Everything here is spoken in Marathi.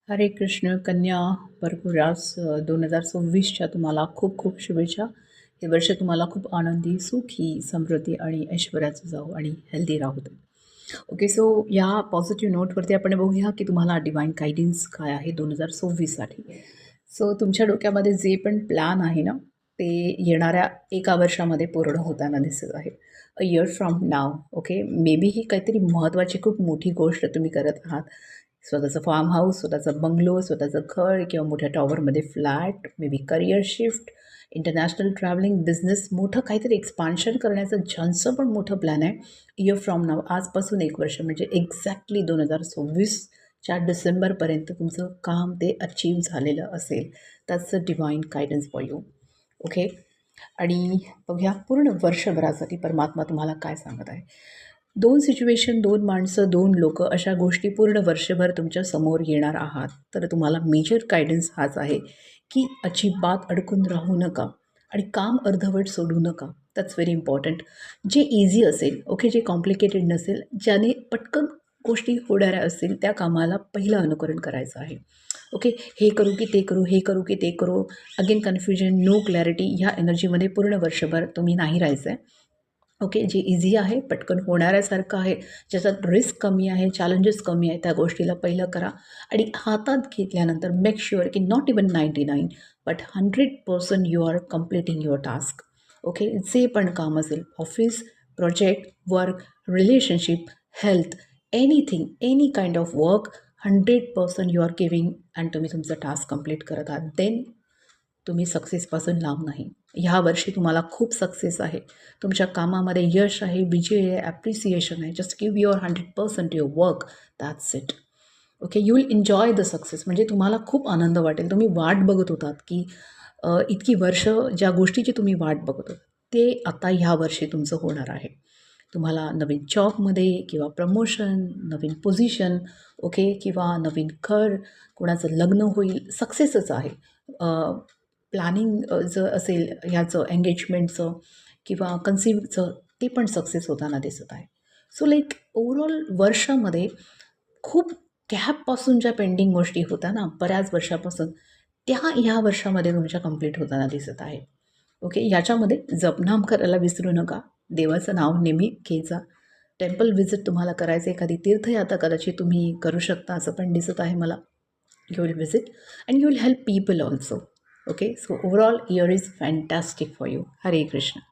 हरे कृष्ण कन्या भरपूरास 2026च्या तुम्हाला खूप खूप शुभेच्छा. हे वर्ष तुम्हाला खूप आनंदी, सुखी, समृद्धी आणि ऐश्वर्याचं जाऊ आणि हेल्दी राहू दे. ओके, सो या पॉझिटिव्ह नोटवरती आपण बघूया की तुम्हाला डिवाईन गायडन्स काय आहे 2026साठी. सो तुमच्या डोक्यामध्ये जे पण प्लॅन आहे ना, ते येणाऱ्या एका वर्षामध्ये पूर्ण होताना दिसत आहे. A year from now. Okay, maybe ही काहीतरी महत्त्वाची खूप मोठी गोष्ट तुम्ही करत आहात. स्वतःचं फार्म हाऊस, स्वतःचा बंगलो, स्वतःचं घर किंवा मोठ्या टॉवरमध्ये flat, may be career shift, international travelling, business, मोठं काहीतरी एक्सपान्शन करण्याचं ज्यांचं पण मोठं प्लॅन आहे. इयर फ्रॉम नाव, आजपासून एक वर्ष म्हणजे एक्झॅक्टली 2026च्या डिसेंबरपर्यंत तुमचं काम ते अचीव झालेलं असेल. That's a divine guidance for you. Okay, आणि बघूया पूर्ण वर्षभरासाठी परमात्मा तुम्हाला काय सांगत आहे. दोन सिच्युएशन, दोन माणसं, दोन लोकं, अशा गोष्टी पूर्ण वर्षभर तुमच्या समोर येणार आहात. तर तुम्हाला मेजर गायडन्स हाच आहे की अजिबात अडकून राहू नका आणि काम अर्धवट सोडू नका. That's very important. जे इझी असेल, ओके, जे कॉम्प्लिकेटेड नसेल, ज्याने पटकन गोष्टी होणाऱ्या असतील, त्या कामाला पहिलं अनुकरण करायचं आहे. ओके, हे करू की ते करू, हे करू की ते करू, अगेन कन्फ्युजन, नो क्लॅरिटी, ह्या एनर्जीमध्ये पूर्ण वर्षभर तुम्ही नाही राहायचं आहे. ओके, जे इझी आहे, पटकन होणाऱ्यासारखं आहे, ज्याच्यात रिस्क कमी आहे, चॅलेंजेस कमी आहे, त्या गोष्टीला पहिलं करा. आणि हातात घेतल्यानंतर मेक शुअर की not even 99 but 100% you are completing your task. Okay, जे पण काम असेल, office, project, work, relationship, health, anything, any kind of work, 100% you are giving and तुम्ही तुमचं टास्क कंप्लीट करत आहात. देन तुम्ही सक्सेसपासून लांब नाही. ह्या वर्षी तुम्हाला खूप सक्सेस आहे. तुमच्या कामामध्ये यश आहे, विजय आहे, ॲप्रिसिएशन आहे. Just give your 100% your work. That's it. Okay, you will enjoy the success. म्हणजे तुम्हाला खूप आनंद वाटेल. तुम्ही वाट बघत होतात की इतकी वर्ष ज्या गोष्टीची तुम्ही वाट बघत होता, ते आता ह्या वर्षी तुमचं होणार आहे. तुम्हाला नवीन जॉबमध्ये किंवा प्रमोशन, नवीन पोझिशन, ओके, किंवा नवीन घर, कोणाचं लग्न होईल, सक्सेसच आहे. प्लॅनिंग जर असेल ह्याचं एंगेजमेंटचं किंवा कन्सिव्हचं, ते पण सक्सेस होताना दिसत आहे. सो लाईक ओव्हरऑल वर्षामध्ये खूप गॅपपासून ज्या पेंडिंग गोष्टी होत्या ना बऱ्याच वर्षापासून, त्या ह्या वर्षामध्ये तुमच्या कंप्लीट होताना दिसत आहे. ओके, ह्याच्यामध्ये जपनाम करायला विसरू नका. देवाचं नाव नेहमी घ्यायचा. टेम्पल व्हिजिट तुम्हाला करायचं, एखादी तीर्थयात्रा कदाचित तुम्ही करू शकता असं पण दिसत आहे मला. You will visit and you will help people also. Okay, so overall year is fantastic for you. Hare Krishna.